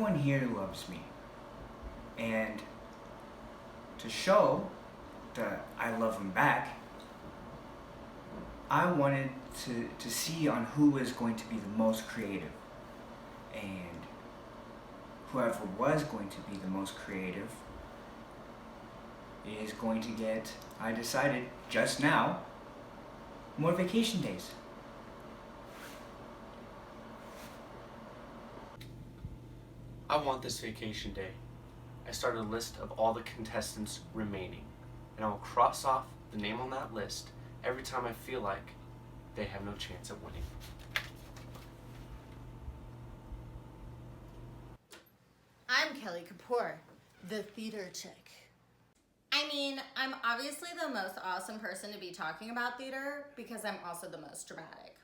one here loves me. And to show that I love him back, I wanted to see on who was going to be the most creative. And whoever was going to be the most creative is going to get, I decided just now, more vacation days. I want this vacation day. I started a list of all the contestants remaining, and I will cross off the name on that list every time I feel like they have no chance at winning. I'm Kelly Kapoor, the theater chick. I mean, I'm obviously the most awesome person to be talking about theater because I'm also the most dramatic.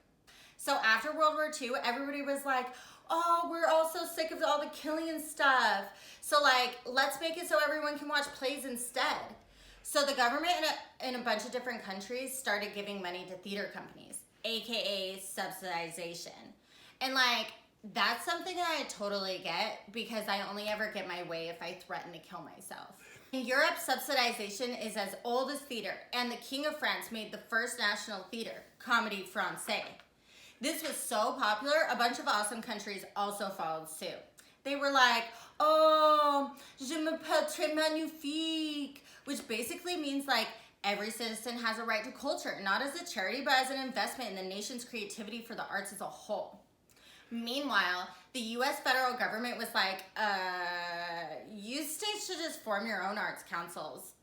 So after World War II, everybody was like, oh, we're all so sick of all the killing and stuff. So like, let's make it so everyone can watch plays instead. So the government in a bunch of different countries started giving money to theater companies, AKA subsidization. And like, that's something that I totally get because I only ever get my way if I threaten to kill myself. In Europe, subsidization is as old as theater, and the King of France made the first national theater, Comédie Française. This was so popular, a bunch of awesome countries also followed suit. They were like, oh, je m'appelle très magnifique, which basically means like every citizen has a right to culture, not as a charity, but as an investment in the nation's creativity for the arts as a whole. Meanwhile, the US federal government was like, you states should just form your own arts councils.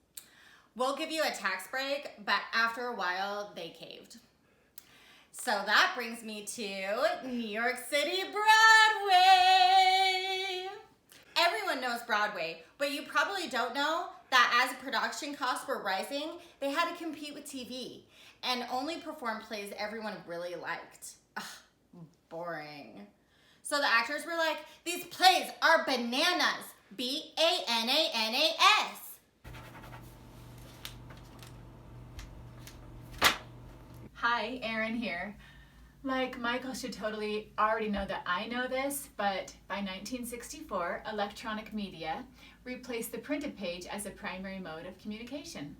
We'll give you a tax break, but after a while, they caved. So that brings me to New York City Broadway. Everyone knows Broadway, but you probably don't know that as production costs were rising, they had to compete with TV and only perform plays everyone really liked. Ugh, boring. So the actors were like, these plays are bananas. B-A-N-A-N-A-S. Hi, Erin here. Like, Michael should totally already know that I know this, but by 1964, electronic media replaced the printed page as a primary mode of communication.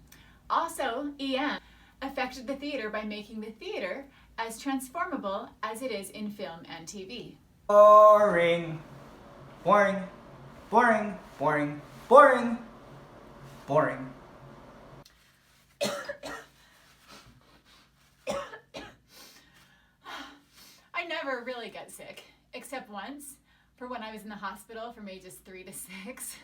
Also, EM affected the theater by making the theater as transformable as it is in film and TV. Boring. Boring. Boring. Boring. Boring. Boring. I never really get sick, except once, for when I was in the hospital from ages 3 to 6.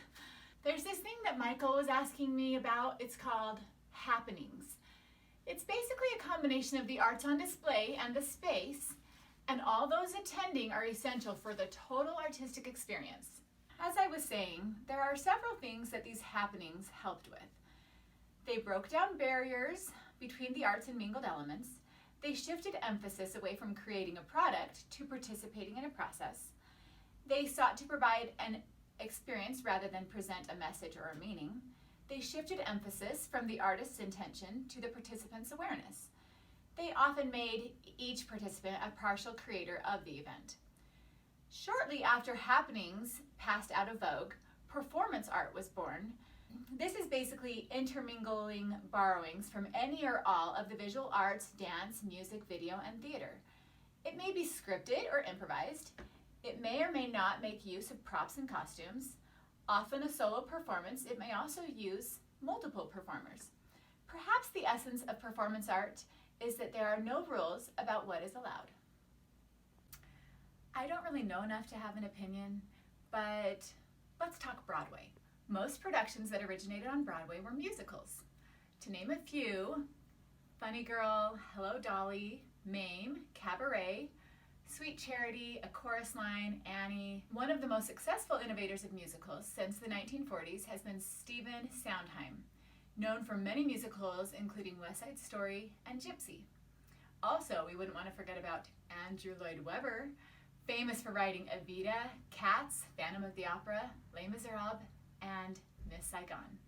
There's this thing that Michael was asking me about. It's called happenings. It's basically a combination of the arts on display and the space, and all those attending are essential for the total artistic experience. As I was saying, there are several things that these happenings helped with. They broke down barriers between the arts and mingled elements. They shifted emphasis away from creating a product to participating in a process. They sought to provide an experience rather than present a message or a meaning. They shifted emphasis from the artist's intention to the participant's awareness. They often made each participant a partial creator of the event. Shortly after happenings passed out of vogue, performance art was born. This is basically intermingling borrowings from any or all of the visual arts, dance, music, video, and theater. It may be scripted or improvised. It may or may not make use of props and costumes. Often a solo performance, it may also use multiple performers. Perhaps the essence of performance art is that there are no rules about what is allowed. I don't really know enough to have an opinion, but let's talk Broadway. Most productions that originated on Broadway were musicals. To name a few, Funny Girl, Hello Dolly, Mame, Cabaret, Sweet Charity, A Chorus Line, Annie. One of the most successful innovators of musicals since the 1940s has been Stephen Sondheim, known for many musicals including West Side Story and Gypsy. Also, we wouldn't want to forget about Andrew Lloyd Webber, famous for writing Evita, Cats, Phantom of the Opera, Les Miserables, and Miss Saigon.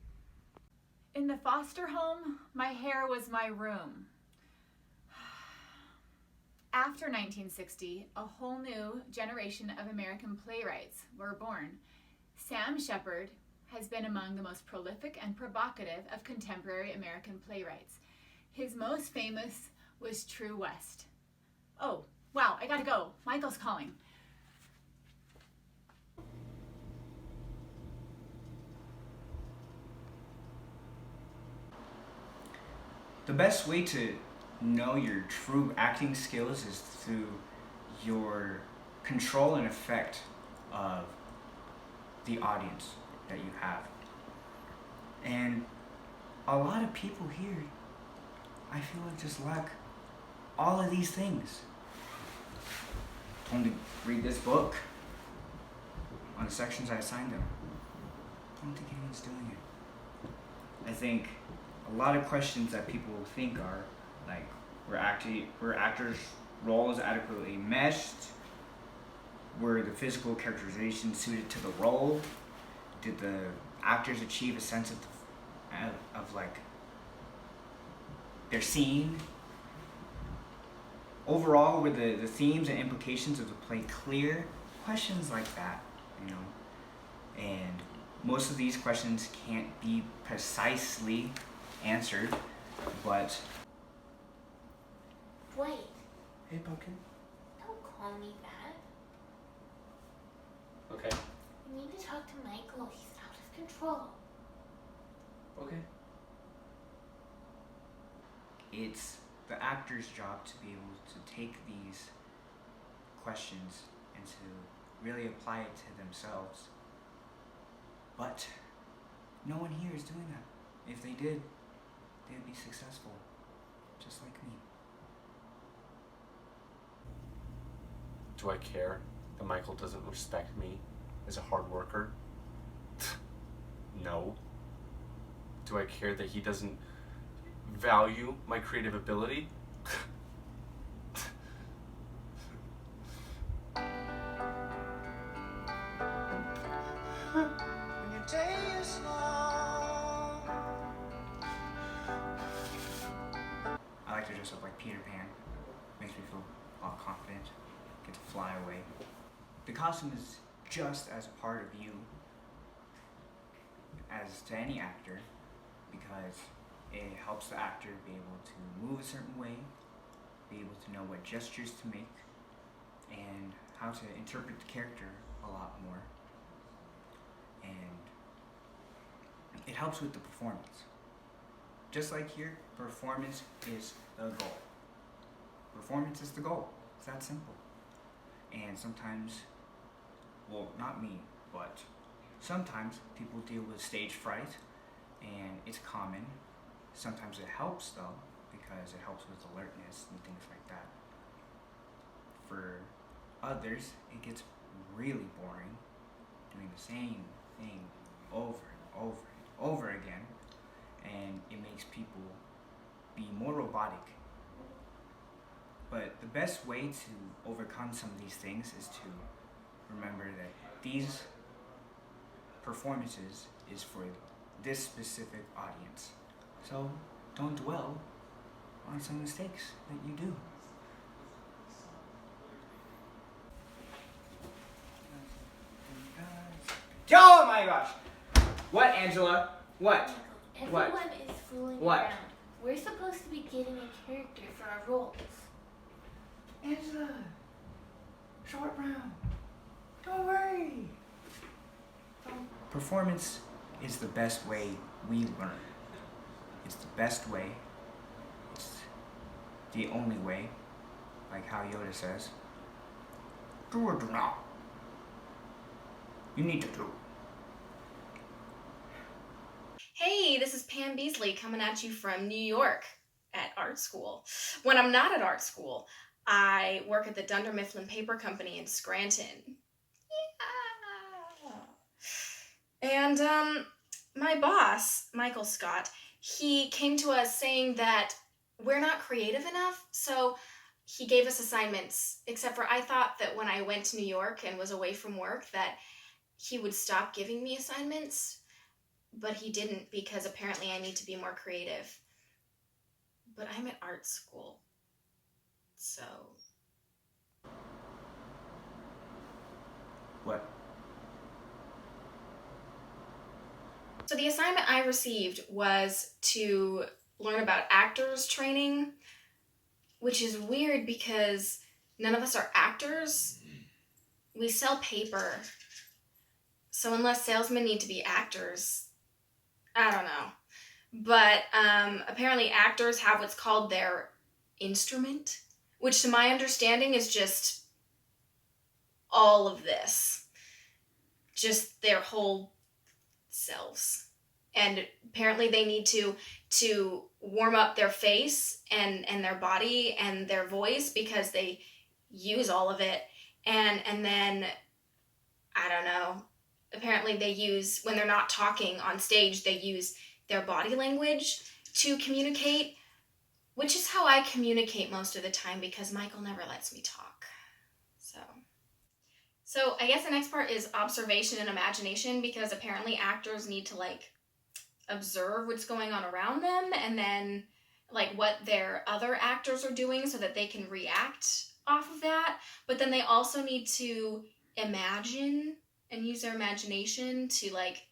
In the foster home, my hair was my room. After 1960, a whole new generation of American playwrights were born. Sam Shepard has been among the most prolific and provocative of contemporary American playwrights. His most famous was True West. Oh, wow, I gotta go. Michael's calling. The best way to know your true acting skills is through your control and effect of the audience that you have. And a lot of people here, I feel like, just lack all of these things. Told them to read this book on the sections I assigned them. I don't think anyone's doing it. I think a lot of questions that people think are like, were actors' roles adequately meshed? Were the physical characterization suited to the role? Did the actors achieve a sense of like their scene? Overall, were the themes and implications of the play clear? Questions like that, you know. And most of these questions can't be precisely answered, but... Wait, Hey, Pumpkin. don't call me that. Okay. You need to talk to Michael. He's out of control. Okay. It's the actor's job to be able to take these questions and to really apply it to themselves. But no one here is doing that. If they did, they would be successful, just like me. Do I care that Michael doesn't respect me as a hard worker? No. Do I care that he doesn't value my creative ability? I like to dress up like Peter Pan. Makes me feel all confident. Get to fly away. The costume is just as part of you as to any actor, because it helps the actor be able to move a certain way, be able to know what gestures to make, and how to interpret the character a lot more. And it helps with the performance. Just like here, performance is the goal. Performance is the goal. It's that simple. And sometimes, well, not me, but sometimes people deal with stage fright, and it's common. Sometimes it helps though, because it helps with alertness and things like that. For others, it gets really boring doing the same thing over and over and over again, and it makes people be more robotic. But the best way to overcome some of these things is to remember that these performances is for this specific audience. So don't dwell on some mistakes that you do. Oh my gosh! What, Angela? What? Michael, What? everyone is fooling What? around. We're supposed to be getting a character for our roles. Angela! Short Brown! Don't worry! Performance is the best way we learn. It's the best way. It's the only way. Like how Yoda says. Do or do not. You need to do. Hey, this is Pam Beasley coming at you from New York at art school. When I'm not at art school, I work at the Dunder Mifflin Paper Company in Scranton. Yeah. And my boss, Michael Scott, he came to us saying that we're not creative enough, so he gave us assignments, except for I thought that when I went to New York and was away from work that he would stop giving me assignments. But he didn't, because apparently I need to be more creative. But I'm at art school, so What? So the assignment I received was to learn about actors training, which is weird because none of us are actors. We sell paper. So unless salesmen need to be actors, I don't know. But apparently actors have what's called their instrument, which to my understanding is just all of this. Just their whole selves. And apparently they need to warm up their face and their body and their voice because they use all of it. And then, I don't know, apparently they use, when they're not talking on stage, they use their body language to communicate, which is how I communicate most of the time because Michael never lets me talk. So I guess the next part is observation and imagination, because apparently actors need to like observe what's going on around them and then like what their other actors are doing so that they can react off of that. But then they also need to imagine and use their imagination to like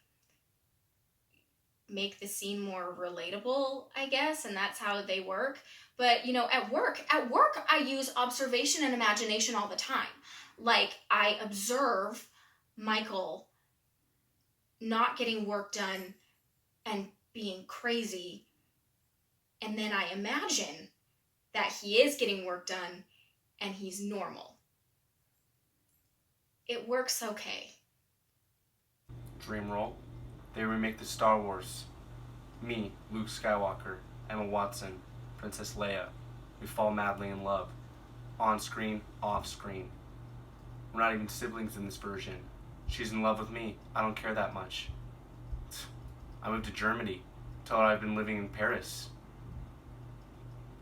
make the scene more relatable, I guess, and that's how they work. But you know, at work I use observation and imagination all the time. Like, I observe Michael not getting work done and being crazy, and then I imagine that he is getting work done and he's normal. It works okay. Dream roll. They remake the Star Wars. Me, Luke Skywalker, Emma Watson, Princess Leia. We fall madly in love. On screen, off screen. We're not even siblings in this version. She's in love with me. I don't care that much. I moved to Germany. Told her I've been living in Paris.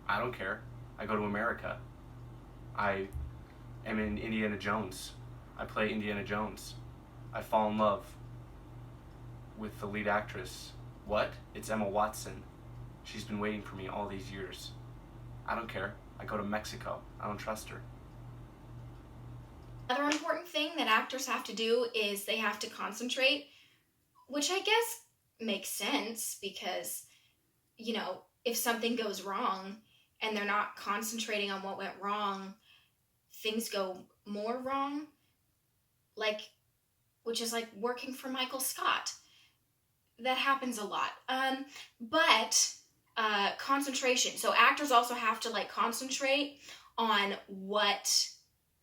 I don't care. I go to America. I am in Indiana Jones. I play Indiana Jones. I fall in love with the lead actress. What? It's Emma Watson. She's been waiting for me all these years. I don't care. I go to Mexico. I don't trust her. Another important thing that actors have to do is they have to concentrate, which I guess makes sense because, you know, if something goes wrong and they're not concentrating on what went wrong, things go more wrong. Like, which is like working for Michael Scott. That happens a lot. But concentration. So actors also have to like concentrate on what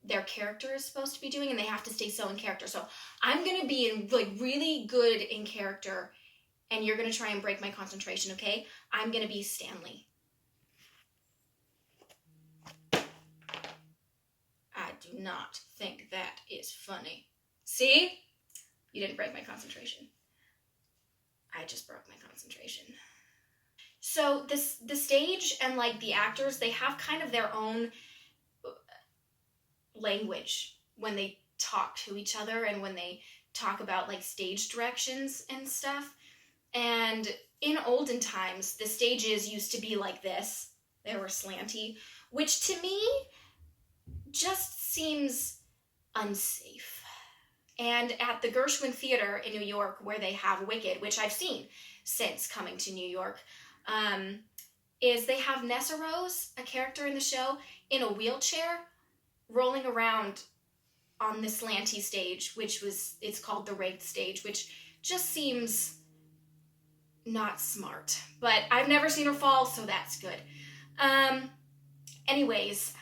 their character is supposed to be doing, and they have to stay so in character. So I'm gonna be in like really good in character, and you're gonna try and break my concentration, okay? I'm gonna be Stanley. I do not think that is funny. See? You didn't break my concentration. I just broke my concentration. So the stage and like the actors, they have kind of their own language when they talk to each other and when they talk about like stage directions and stuff. And in olden times, the stages used to be like this. They were slanty, which to me just seems unsafe. And at the Gershwin Theater in New York, where they have Wicked, which I've seen since coming to New York, is they have Nessa Rose, a character in the show, in a wheelchair, rolling around on the slanty stage, it's called the Wraith stage, which just seems not smart. But I've never seen her fall, so that's good. Anyways,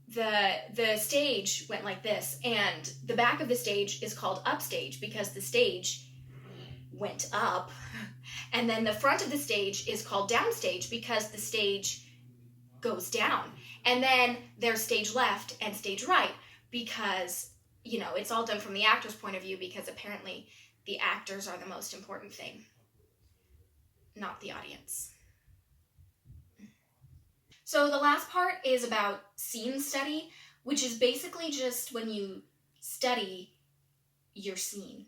the stage went like this, and the back of the stage is called upstage because the stage went up, and then the front of the stage is called downstage because the stage goes down. And then there's stage left and stage right because, you know, it's all done from the actor's point of view because apparently the actors are the most important thing, not the audience. So the last part is about scene study, which is basically just when you study your scene.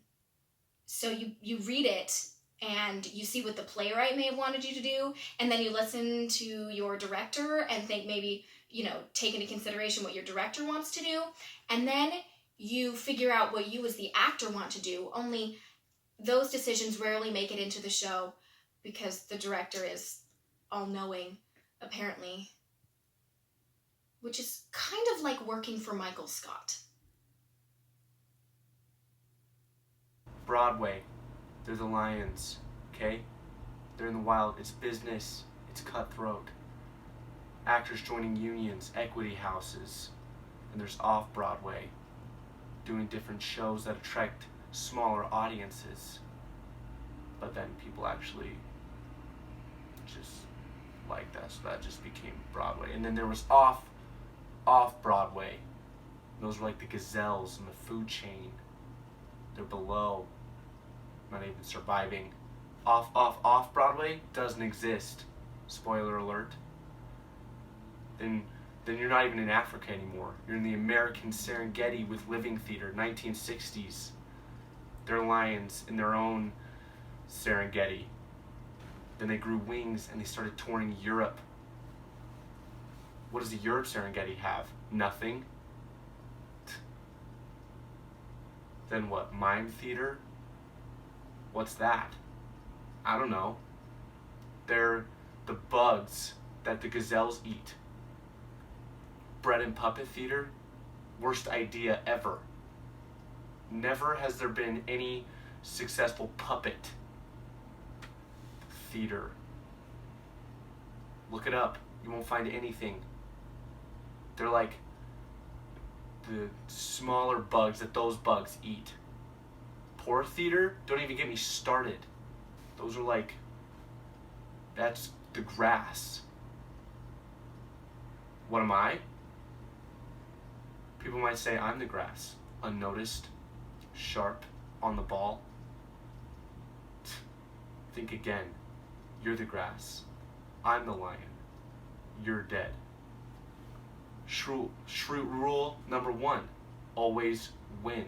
So you read it and you see what the playwright may have wanted you to do, and then you listen to your director and think maybe, you know, take into consideration what your director wants to do, and then you figure out what you as the actor want to do, only those decisions rarely make it into the show because the director is all-knowing, apparently. Which is kind of like working for Michael Scott. Broadway, they're the lions, okay? They're in the wild. It's business. It's cutthroat. Actors joining unions, equity houses. And there's off-Broadway, doing different shows that attract smaller audiences. But then people actually just like that, so that just became Broadway. And then there was off-Broadway. Those were like the Gazelles and the food chain. They're below, not even surviving. Off-Broadway doesn't exist. Spoiler alert. Then you're not even in Africa anymore. You're in the American Serengeti with Living Theater, 1960s. They're lions in their own Serengeti. Then they grew wings and they started touring Europe. What does the Europe Serengeti have? Nothing. Then what? Mime theater? What's that? I don't know. They're the bugs that the gazelles eat. Bread and puppet theater? Worst idea ever. Never has there been any successful puppet theater. Look it up. You won't find anything. They're like the smaller bugs that those bugs eat. Poor theater? Don't even get me started. Those are like, that's the grass. What am I? People might say I'm the grass. Unnoticed, sharp, on the ball. Think again. You're the grass. I'm the lion. You're dead. Shrew rule number 1. Always win.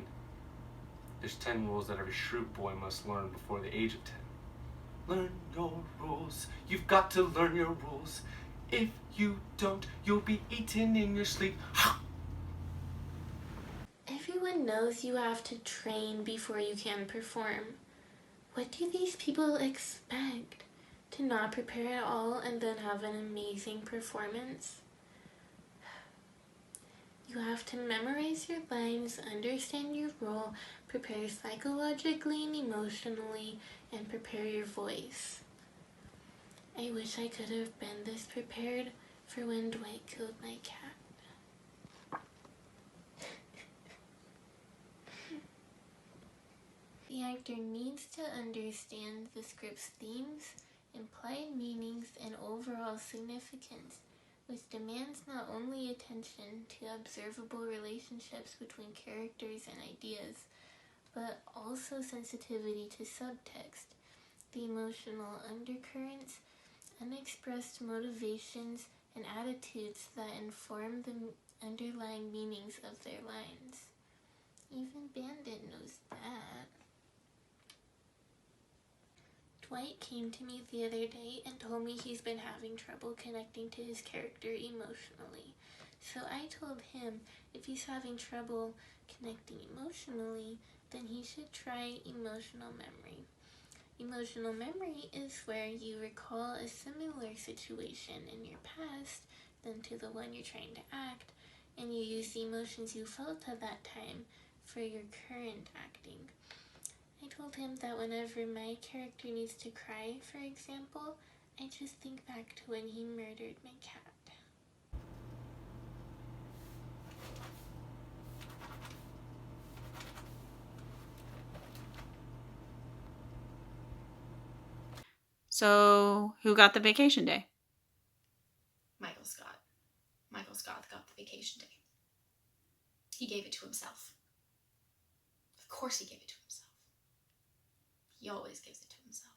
There's 10 rules that every Shrew boy must learn before the age of 10. Learn your rules. You've got to learn your rules. If you don't, you'll be eaten in your sleep. Everyone knows you have to train before you can perform. What do these people expect? To not prepare at all and then have an amazing performance? You have to memorize your lines, understand your role, prepare psychologically and emotionally, and prepare your voice. I wish I could have been this prepared for when Dwight killed my cat. The actor needs to understand the script's themes, implied meanings, and overall significance, which demands not only attention to observable relationships between characters and ideas, but also sensitivity to subtext, the emotional undercurrents, unexpressed motivations, and attitudes that inform the underlying meanings of their lines. Even Bandit knows that. Dwight came to me the other day and told me he's been having trouble connecting to his character emotionally. So I told him if he's having trouble connecting emotionally, then he should try emotional memory. Emotional memory is where you recall a similar situation in your past than to the one you're trying to act, and you use the emotions you felt at that time for your current acting. I told him that whenever my character needs to cry, for example, I just think back to when he murdered my cat. So, who got the vacation day? Michael Scott. Michael Scott got the vacation day. He gave it to himself. Of course he gave it to himself. He always gives it to himself.